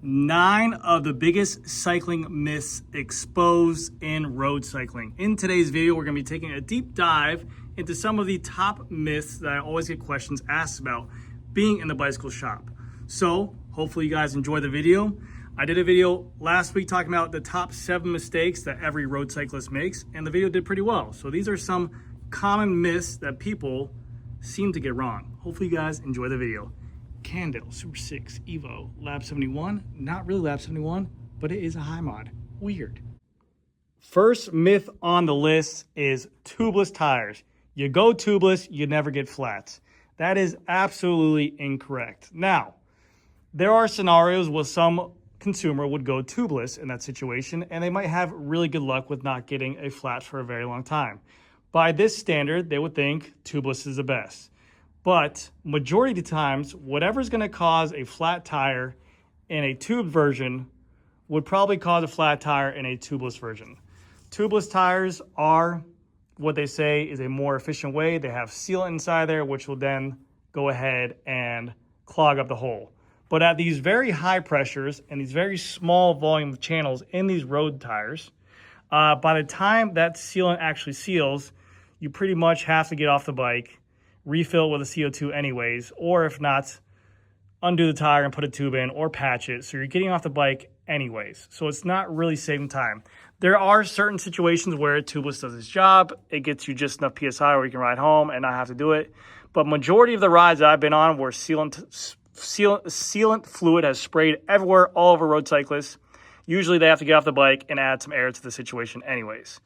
9 of the biggest cycling myths exposed in road cycling. In today's video, we're going to be taking a deep dive into some of the top myths that I always get questions asked about being in the bicycle shop. So hopefully you guys enjoy the video. I did a video last week talking about the top 7 mistakes that every road cyclist makes, and the video did pretty well. So these are some common myths that people seem to get wrong. Hopefully you guys enjoy the video. Candle, Super 6, Evo, Lab 71. Not really Lab 71, but it is a high mod. Weird. First myth on the list is tubeless tires. You go tubeless, you never get flats. That is absolutely incorrect. Now, there are scenarios where some consumer would go tubeless in that situation, and they might have really good luck with not getting a flat for a very long time. By this standard, they would think tubeless is the best. But majority of the times, whatever's going to cause a flat tire in a tubed version would probably cause a flat tire in a tubeless version. Tubeless tires are what they say is a more efficient way. They have sealant inside there, which will then go ahead and clog up the hole. But at these very high pressures and these very small volume of channels in these road tires, by the time that sealant actually seals, you pretty much have to get off the bike, refill with a CO2 anyways, or if not, undo the tire and put a tube in or patch it. So you're getting off the bike anyways. So it's not really saving time. There are certain situations where tubeless does its job. It gets you just enough PSI where you can ride home and not have to do it. But majority of the rides that I've been on where sealant fluid has sprayed everywhere, all over road cyclists, usually they have to get off the bike and add some air to the situation anyways.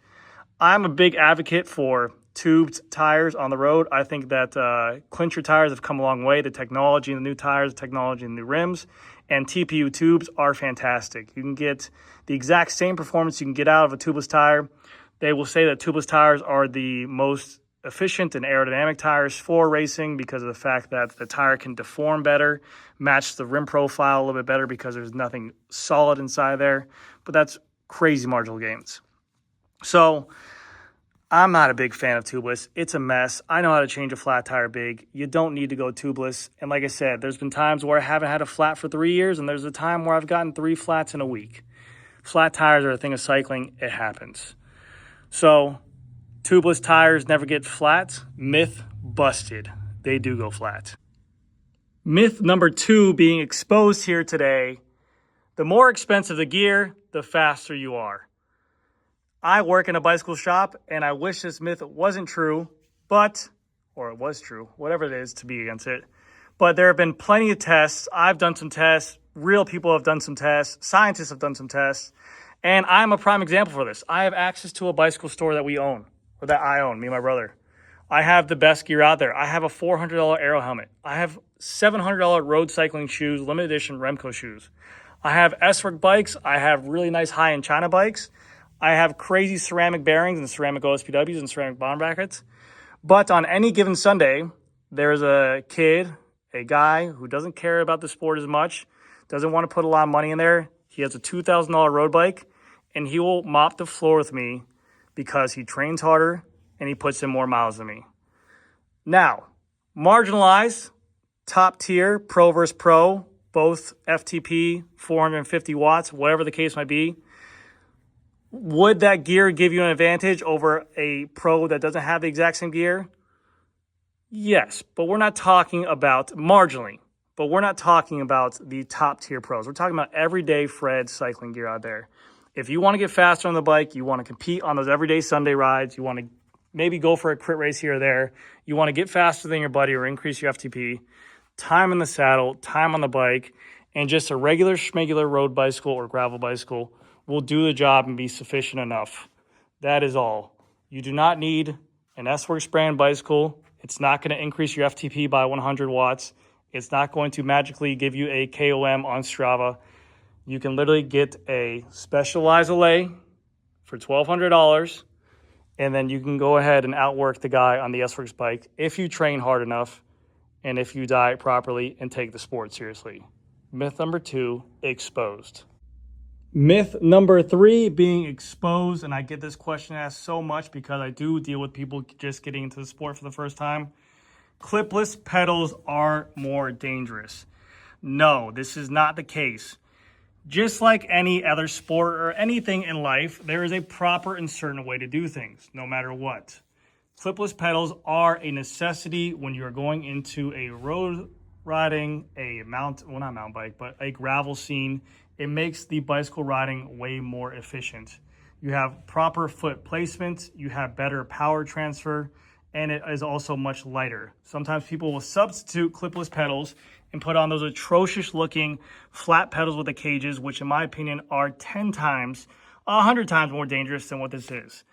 I'm a big advocate for tubed tires on the road. I think that clincher tires have come a long way. The technology in the new tires, the technology in the new rims, and TPU tubes are fantastic. You can get the exact same performance you can get out of a tubeless tire. They will say that tubeless tires are the most efficient and aerodynamic tires for racing because of the fact that the tire can deform better, match the rim profile a little bit better because there's nothing solid inside there. But that's crazy marginal gains. So I'm not a big fan of tubeless. It's a mess. I know how to change a flat tire big. You don't need to go tubeless. And like I said, there's been times where I haven't had a flat for 3 years, and there's a time where I've gotten 3 flats in a week. Flat tires are a thing of cycling. It happens. So tubeless tires never get flat. Myth busted. They do go flat. Myth number 2 being exposed here today. The more expensive the gear, the faster you are. I work in a bicycle shop, and I wish this myth wasn't true, or it was true, whatever it is to be against it. But there have been plenty of tests. I've done some tests. Real people have done some tests. Scientists have done some tests. And I'm a prime example for this. I have access to a bicycle store that we own, or that I own, me and my brother. I have the best gear out there. I have a $400 Aero helmet. I have $700 road cycling shoes, limited edition Remco shoes. I have S-Work bikes. I have really nice high-end China bikes. I have crazy ceramic bearings and ceramic OSPWs and ceramic bottom brackets. But on any given Sunday, there's a kid, a guy who doesn't care about the sport as much, doesn't want to put a lot of money in there. He has a $2,000 road bike, and he will mop the floor with me because he trains harder and he puts in more miles than me. Now, marginalized, top tier, pro versus pro, both FTP, 450 watts, whatever the case might be. Would that gear give you an advantage over a pro that doesn't have the exact same gear? Yes, but we're not talking about marginally, but we're not talking about the top tier pros. We're talking about everyday Fred cycling gear out there. If you want to get faster on the bike, you want to compete on those everyday Sunday rides, you want to maybe go for a crit race here or there, you want to get faster than your buddy or increase your FTP, time in the saddle, time on the bike, and just a regular schmegular road bicycle or gravel bicycle will do the job and be sufficient enough. That is all. You do not need an S-Works brand bicycle. It's not going to increase your FTP by 100 watts. It's not going to magically give you a KOM on Strava. You can literally get a Specialized Allay for $1,200, and then you can go ahead and outwork the guy on the S-Works bike if you train hard enough and if you diet properly and take the sport seriously. Myth number 2, exposed. Myth number 3 being exposed, and I get this question asked so much because I do deal with people just getting into the sport for the first time. Clipless pedals are more dangerous. No, this is not the case. Just like any other sport or anything in life, there is a proper and certain way to do things, no matter what. Clipless pedals are a necessity when you're going into a road riding, not mountain bike, but a gravel scene. It makes the bicycle riding way more efficient. You have proper foot placement, you have better power transfer, and it is also much lighter. Sometimes people will substitute clipless pedals and put on those atrocious looking flat pedals with the cages, which in my opinion are 10 times, 100 times more dangerous than what this is.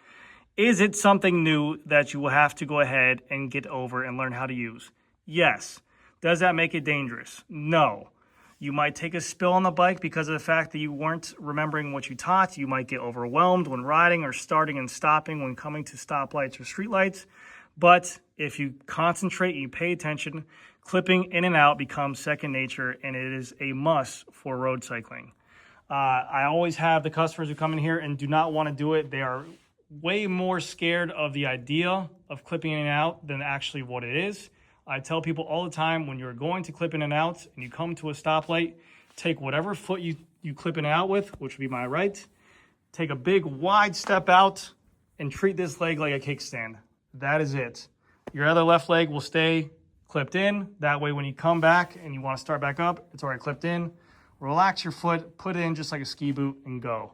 Is it something new that you will have to go ahead and get over and learn how to use? Yes. Does that make it dangerous? No. You might take a spill on the bike because of the fact that you weren't remembering what you taught. You might get overwhelmed when riding or starting and stopping when coming to stoplights or streetlights. But if you concentrate and you pay attention, clipping in and out becomes second nature, and it is a must for road cycling. I always have the customers who come in here and do not want to do it. They are way more scared of the idea of clipping in and out than actually what it is. I tell people all the time, when you're going to clip in and out and you come to a stoplight, take whatever foot you clip in and out with, which would be my right, take a big wide step out and treat this leg like a kickstand. That is it. Your other left leg will stay clipped in. That way when you come back and you want to start back up, it's already clipped in. Relax your foot, put it in just like a ski boot and go.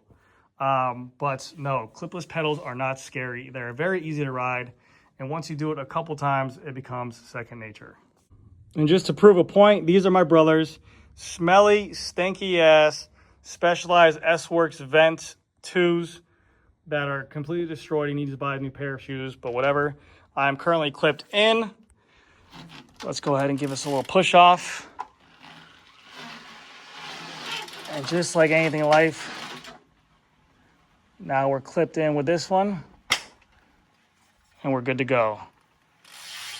But no, clipless pedals are not scary. They're very easy to ride. And once you do it a couple times, it becomes second nature. And just to prove a point, these are my brothers. Smelly, stinky ass, Specialized S-Works Vent 2s that are completely destroyed. He needs to buy a new pair of shoes, but whatever. I'm currently clipped in. Let's go ahead and give us a little push off. And just like anything in life, now we're clipped in with this one. And we're good to go.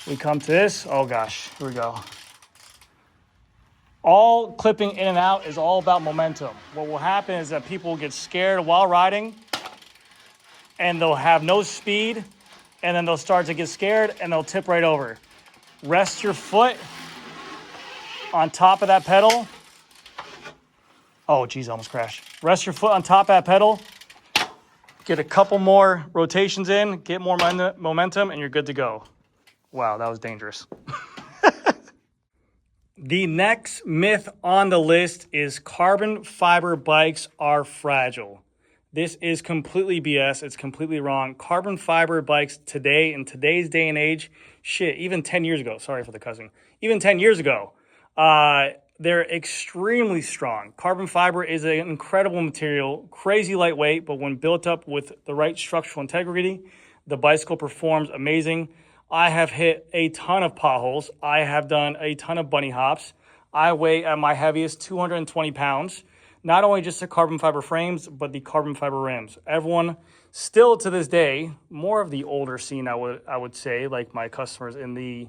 We come to this. Oh gosh, here we go. All clipping in and out is all about momentum. What will happen is that people will get scared while riding and they'll have no speed, and then they'll start to get scared and they'll tip right over. Rest your foot on top of that pedal. Oh geez, I almost crashed. Rest your foot on top of that pedal. Get a couple more rotations in, get more momentum, and you're good to go. Wow, that was dangerous. The next myth on the list is carbon fiber bikes are fragile. This is completely BS. It's completely wrong. Carbon fiber bikes today, in today's day and age, shit, even 10 years ago, sorry for the cussing, even 10 years ago, they're extremely strong. Carbon fiber is an incredible material, crazy lightweight, but when built up with the right structural integrity, the bicycle performs amazing. I have hit a ton of potholes. I have done a ton of bunny hops. I weigh at my heaviest 220 pounds. Not only just the carbon fiber frames, but the carbon fiber rims. Everyone still to this day, more of the older scene, I would say, like my customers in the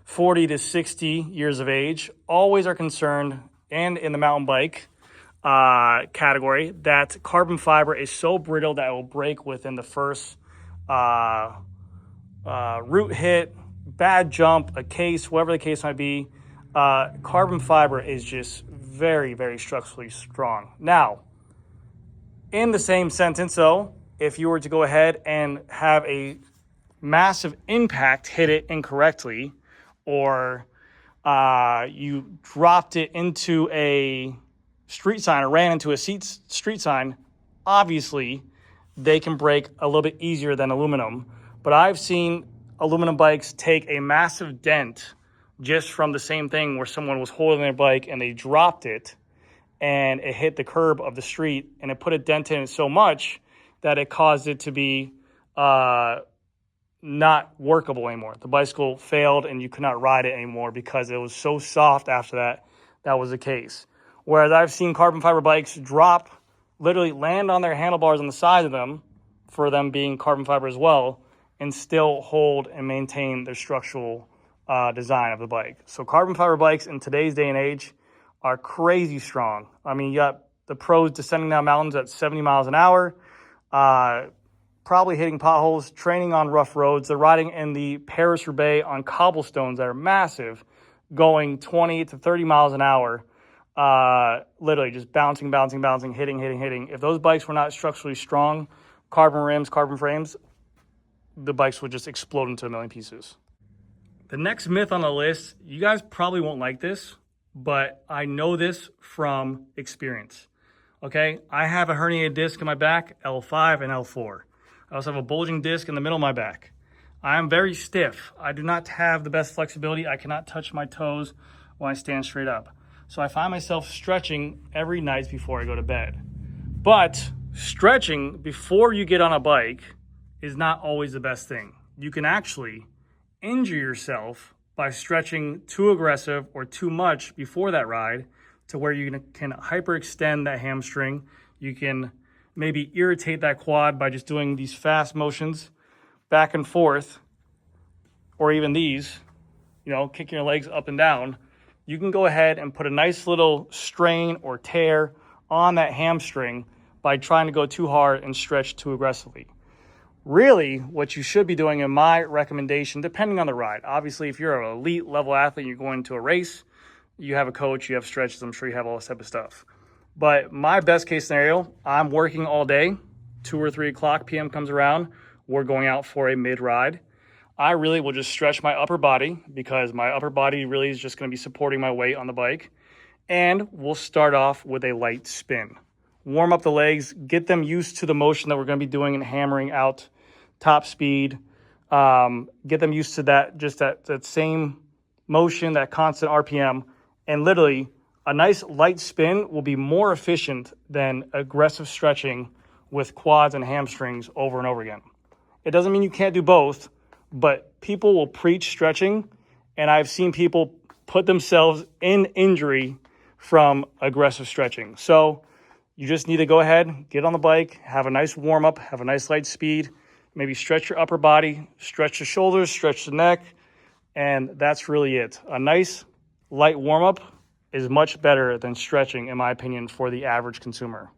40 to 60 years of age, always are concerned, and in the mountain bike category, that carbon fiber is so brittle that it will break within the first root hit, bad jump, a case, whatever the case might be. Carbon fiber is just very, very structurally strong. Now, in the same sentence though, if you were to go ahead and have a massive impact hit it incorrectly, or you dropped it into a street sign or ran into a street sign, obviously they can break a little bit easier than aluminum. But I've seen aluminum bikes take a massive dent just from the same thing where someone was holding their bike and they dropped it and it hit the curb of the street and it put a dent in it so much that it caused it to be not workable anymore. The bicycle failed and you could not ride it anymore because it was so soft after that. That was the case. Whereas I've seen carbon fiber bikes drop, literally land on their handlebars on the side of them, for them being carbon fiber as well, and still hold and maintain their structural design of the bike. So carbon fiber bikes in today's day and age are crazy strong. I mean, you got the pros descending down mountains at 70 miles an hour, probably hitting potholes, training on rough roads. They're riding in the Paris-Roubaix on cobblestones that are massive, going 20 to 30 miles an hour. literally just bouncing, hitting. If those bikes were not structurally strong, carbon rims, carbon frames, the bikes would just explode into a million pieces. The next myth on the list, you guys probably won't like this, but I know this from experience. Okay, I have a herniated disc in my back, L5 and L4. I also have a bulging disc in the middle of my back. I am very stiff. I do not have the best flexibility. I cannot touch my toes when I stand straight up. So I find myself stretching every night before I go to bed. But stretching before you get on a bike is not always the best thing. You can actually injure yourself by stretching too aggressive or too much before that ride to where you can hyperextend that hamstring. You can maybe irritate that quad by just doing these fast motions back and forth, or even these, kicking your legs up and down. You can go ahead and put a nice little strain or tear on that hamstring by trying to go too hard and stretch too aggressively. Really, what you should be doing, in my recommendation, depending on the ride. Obviously, if you're an elite level athlete, you're going to a race, you have a coach, you have stretches, I'm sure you have all this type of stuff. But my best case scenario, I'm working all day, 2 or 3 o'clock p.m. comes around, we're going out for a mid-ride. I really will just stretch my upper body because my upper body really is just going to be supporting my weight on the bike. And we'll start off with a light spin. Warm up the legs, get them used to the motion that we're going to be doing and hammering out top speed. Get them used to that, just that same motion, that constant RPM. And literally, a nice light spin will be more efficient than aggressive stretching with quads and hamstrings over and over again. It doesn't mean you can't do both, but people will preach stretching, and I've seen people put themselves in injury from aggressive stretching. So you just need to go ahead, get on the bike, have a nice warm up, have a nice light speed, maybe stretch your upper body, stretch the shoulders, stretch the neck, and that's really it. A nice light warm up is much better than stretching, in my opinion, for the average consumer.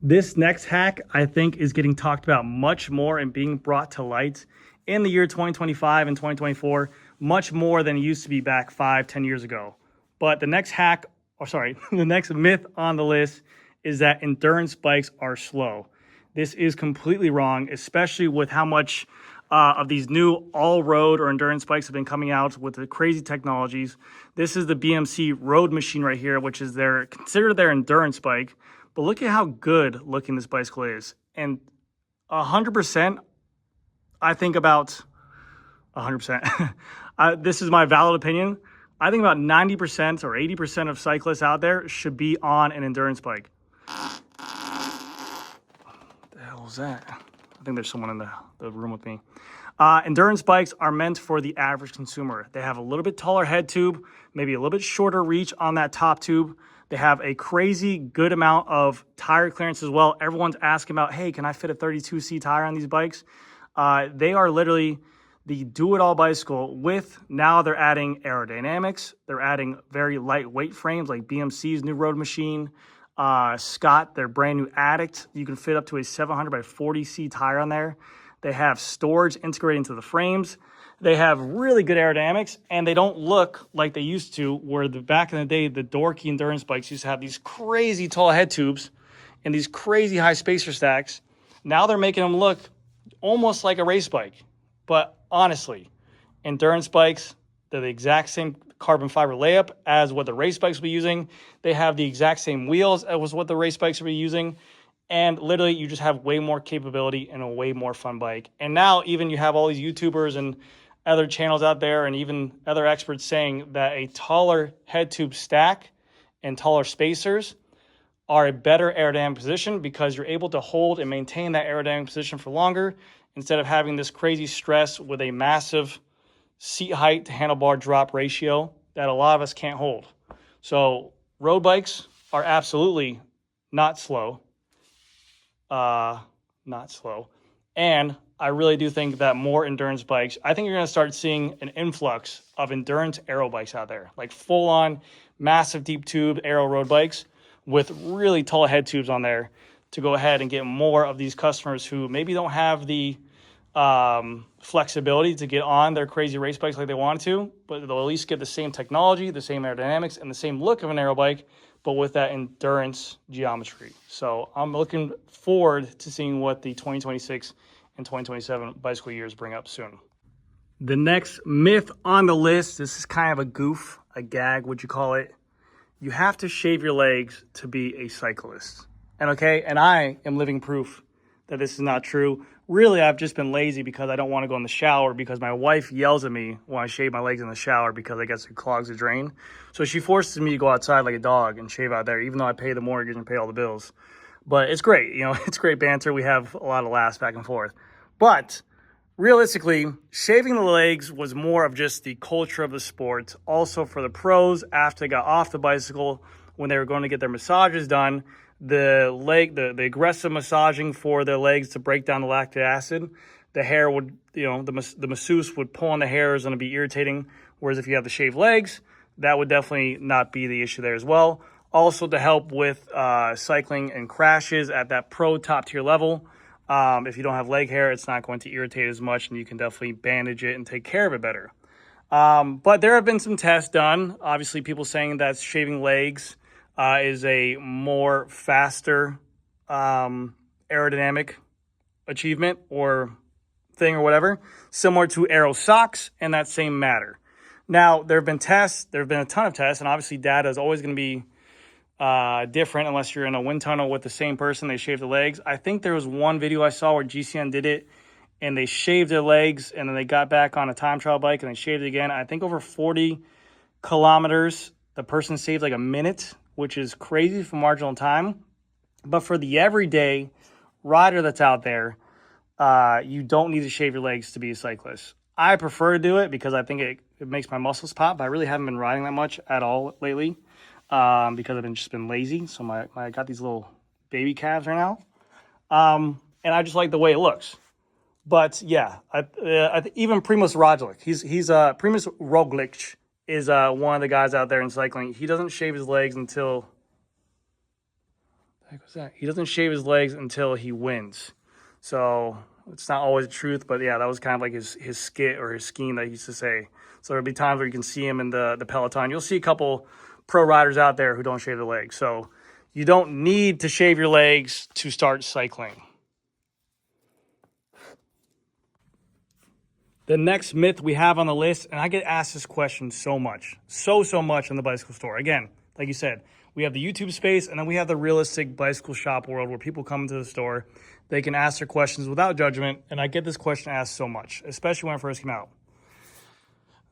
This next hack, I think, is getting talked about much more and being brought to light in the year 2025 and 2024, much more than it used to be back 5-10 years ago. But the next hack, the next myth on the list is that endurance bikes are slow. This is completely wrong, especially with how much of these new all-road or endurance bikes have been coming out with the crazy technologies. This is the BMC road machine right here, which is considered their endurance bike. But look at how good looking this bicycle is. And 100%, I think about 100%. This is my valid opinion. I think about 90% or 80% of cyclists out there should be on an endurance bike. What the hell was that? I think there's someone in the room with me. Endurance bikes are meant for the average consumer. They have a little bit taller head tube, maybe a little bit shorter reach on that top tube. They have a crazy good amount of tire clearance as well. Everyone's asking about, hey, can I fit a 32C tire on these bikes? They are literally the do-it-all bicycle with, now they're adding aerodynamics. They're adding very lightweight frames like BMC's new road machine. Scott, their brand new Addict, you can fit up to a 700 by 40C tire on there. They have storage integrated into the frames. They have really good aerodynamics, and they don't look like they used to, where back in the day, the dorky endurance bikes used to have these crazy tall head tubes and these crazy high spacer stacks. Now they're making them look almost like a race bike. But honestly, endurance bikes, they're the exact same carbon fiber layup as what the race bikes will be using. They have the exact same wheels as what the race bikes will be using. And literally, you just have way more capability and a way more fun bike. And now even you have all these YouTubers and other channels out there and even other experts saying that a taller head tube stack and taller spacers are a better aerodynamic position because you're able to hold and maintain that aerodynamic position for longer instead of having this crazy stress with a massive seat height to handlebar drop ratio that a lot of us can't hold. So road bikes are absolutely not slow. And I really do think that more endurance bikes, I think you're going to start seeing an influx of endurance aero bikes out there, like full-on massive deep tube aero road bikes with really tall head tubes on there to go ahead and get more of these customers who maybe don't have the flexibility to get on their crazy race bikes like they want to, but they'll at least get the same technology, the same aerodynamics, and the same look of an aero bike, but with that endurance geometry. So I'm looking forward to seeing what the 2026 and 2027 bicycle years bring up soon. The next myth on the list, this is kind of a goof, a gag, would you call it? You have to shave your legs to be a cyclist. And I am living proof that this is not true. Really, I've just been lazy because I don't want to go in the shower because my wife yells at me when I shave my legs in the shower because I guess it clogs the drain. So she forces me to go outside like a dog and shave out there, even though I pay the mortgage and pay all the bills. But it's great, it's great banter. We have a lot of laughs back and forth. But realistically, shaving the legs was more of just the culture of the sport. Also for the pros, after they got off the bicycle, when they were going to get their massages done, the aggressive massaging for their legs to break down the lactic acid, the hair would, the masseuse would pull on the hairs and it'd be irritating. Whereas if you have the shaved legs, that would definitely not be the issue there as well. Also to help with cycling and crashes at that pro top tier level. If you don't have leg hair, it's not going to irritate as much and you can definitely bandage it and take care of it better. But there have been some tests done. Obviously, people saying that shaving legs is a more faster aerodynamic achievement or thing or whatever, similar to aero socks in that same matter. Now, there have been tests, there have been a ton of tests, and obviously data is always going to be different unless you're in a wind tunnel with the same person, they shave the legs. I think there was one video I saw where GCN did it, and they shaved their legs, and then they got back on a time trial bike, and they shaved it again. I think over 40 kilometers, the person saved like a minute, which is crazy for marginal time. But for the everyday rider that's out there, you don't need to shave your legs to be a cyclist. I prefer to do it because I think it makes my muscles pop, but I really haven't been riding that much at all lately because I've just been lazy. So I got these little baby calves right now. And I just like the way it looks. But yeah, even Primoz Roglic, Primoz Roglic is one of the guys out there in cycling. He doesn't shave his legs until he wins. So it's not always the truth, but yeah, that was kind of like his skit or his scheme that he used to say. So there'll be times where you can see him in the peloton. You'll see a couple pro riders out there who don't shave their legs. So you don't need to shave your legs to start cycling. The next myth we have on the list, and I get asked this question so much in the bicycle store. Again, like you said, we have the YouTube space, and then we have the realistic bicycle shop world where people come into the store. They can ask their questions without judgment, and I get this question asked so much, especially when it first came out,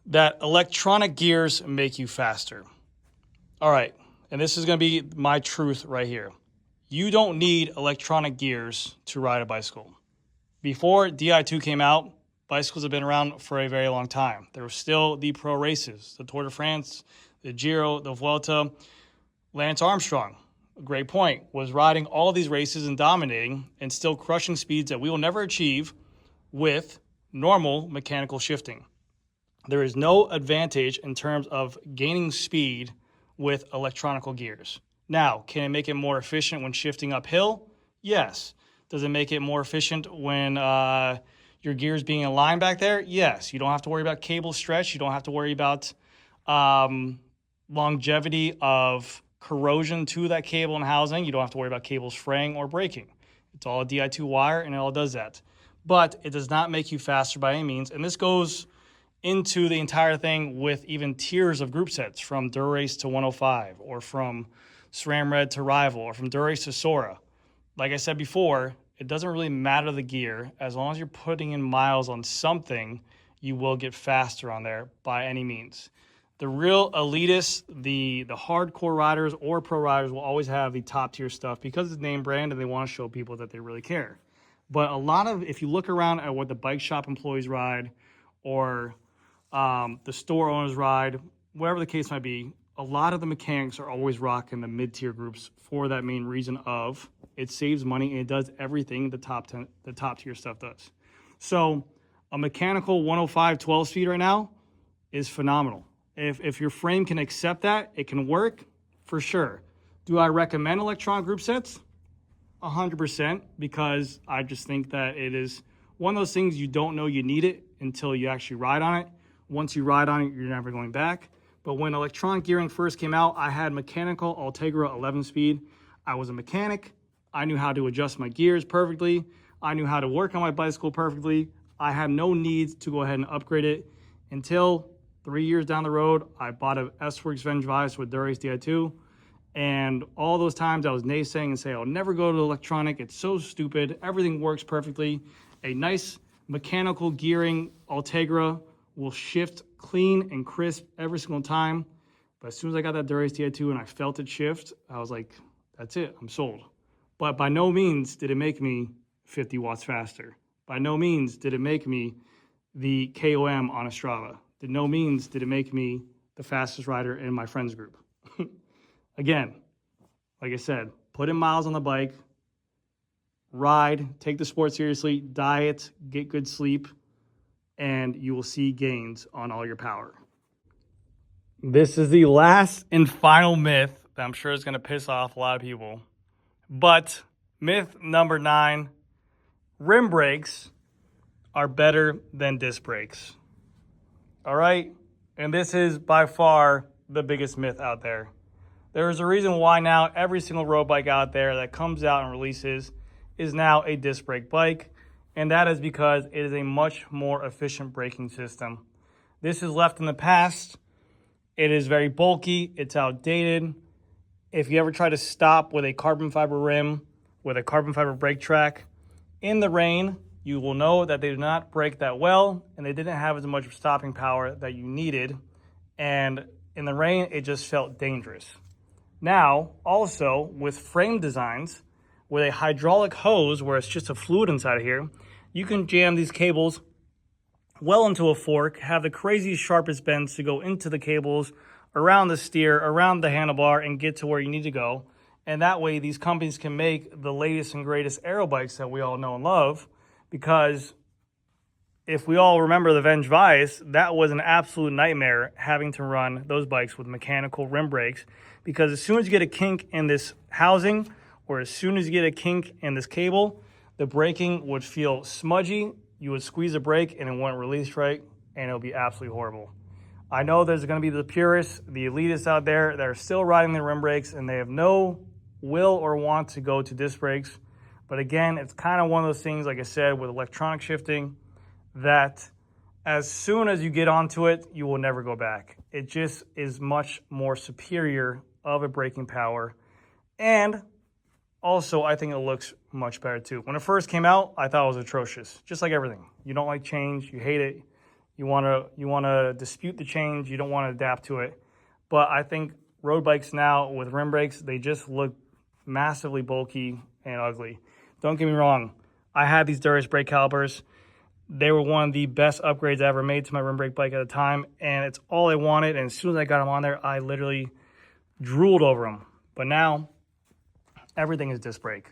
that electronic gears make you faster. All right, and this is going to be my truth right here. You don't need electronic gears to ride a bicycle. Before Di2 came out, bicycles have been around for a very long time. There were still the pro races, the Tour de France, the Giro, the Vuelta. Lance Armstrong, a great point, was riding all these races and dominating and still crushing speeds that we will never achieve with normal mechanical shifting. There is no advantage in terms of gaining speed with electronical gears. Now, can it make it more efficient when shifting uphill? Yes. Does it make it more efficient when your gears being in line back there? Yes. You don't have to worry about cable stretch. You don't have to worry about longevity of corrosion to that cable and housing. You don't have to worry about cables fraying or breaking. It's all a Di2 wire, and it all does that. But it does not make you faster by any means. And this goes into the entire thing with even tiers of group sets, from Dura-Race to 105, or from SRAM Red to Rival, or from Dura-Race to Sora. Like I said before, it doesn't really matter the gear. As long as you're putting in miles on something, you will get faster on there by any means. The real elitists, the hardcore riders or pro riders will always have the top tier stuff because it's name brand and they want to show people that they really care. But a lot of, if you look around at what the bike shop employees ride or the store owners ride, whatever the case might be, a lot of the mechanics are always rocking the mid-tier groups for that main reason of it saves money and it does everything the top tier stuff does. So a mechanical 105 12 speed right now is phenomenal. If your frame can accept that, it can work for sure. Do I recommend electronic group sets? 100%, because I just think that it is one of those things you don't know you need it until you actually ride on it. Once you ride on it, you're never going back. But when electronic gearing first came out, I had mechanical Ultegra 11-speed. I was a mechanic. I knew how to adjust my gears perfectly. I knew how to work on my bicycle perfectly. I had no need to go ahead and upgrade it until 3 years down the road, I bought a S-Works Vengevise with Dura-Ace Di2. And all those times I was naysaying and saying, I'll never go to electronic. It's so stupid. Everything works perfectly. A nice mechanical gearing Ultegra will shift clean and crisp every single time. But as soon as I got that Dura-Ace Di2 and I felt it shift, I was like, that's it, I'm sold. But by no means did it make me 50 watts faster. By no means did it make me the KOM on a Strava. By no means did it make me the fastest rider in my friends group. Again, like I said, put in miles on the bike, ride, take the sport seriously, diet, get good sleep, and you will see gains on all your power. This is the last and final myth that I'm sure is going to piss off a lot of people. But myth number 9, rim brakes are better than disc brakes. All right? And this is by far the biggest myth out there. There is a reason why now every single road bike out there that comes out and releases is now a disc brake bike, and that is because it is a much more efficient braking system. This is left in the past. It is very bulky. It's outdated. If you ever try to stop with a carbon fiber rim, with a carbon fiber brake track, in the rain, you will know that they do not brake that well, and they didn't have as much stopping power that you needed. And in the rain, it just felt dangerous. Now, also with frame designs, with a hydraulic hose where it's just a fluid inside of here, you can jam these cables well into a fork, have the crazy sharpest bends to go into the cables, around the steer, around the handlebar, and get to where you need to go. And that way, these companies can make the latest and greatest aero bikes that we all know and love, because if we all remember the Vengevise, that was an absolute nightmare having to run those bikes with mechanical rim brakes, because as soon as you get a kink in this housing, or as soon as you get a kink in this cable, the braking would feel smudgy. You would squeeze a brake and it wouldn't release right, and it would be absolutely horrible. I know there's going to be the purists, the elitists out there that are still riding the rim brakes, and they have no will or want to go to disc brakes. But again, it's kind of one of those things, like I said, with electronic shifting, that as soon as you get onto it, you will never go back. It just is much more superior of a braking power. And also, I think it looks much better too. When it first came out, I thought it was atrocious, just like everything. You don't like change, you hate it. You want to dispute the change, you don't want to adapt to it. But I think road bikes now with rim brakes, they just look massively bulky and ugly. Don't get me wrong, I had these Dura-Ace brake calipers. They were one of the best upgrades I ever made to my rim brake bike at the time, and it's all I wanted. And as soon as I got them on there, I literally drooled over them. But now, everything is disc brake.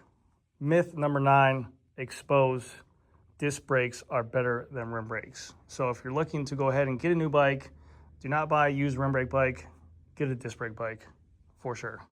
Myth number 9, expose. Disc brakes are better than rim brakes. So if you're looking to go ahead and get a new bike, do not buy a used rim brake bike, get a disc brake bike for sure.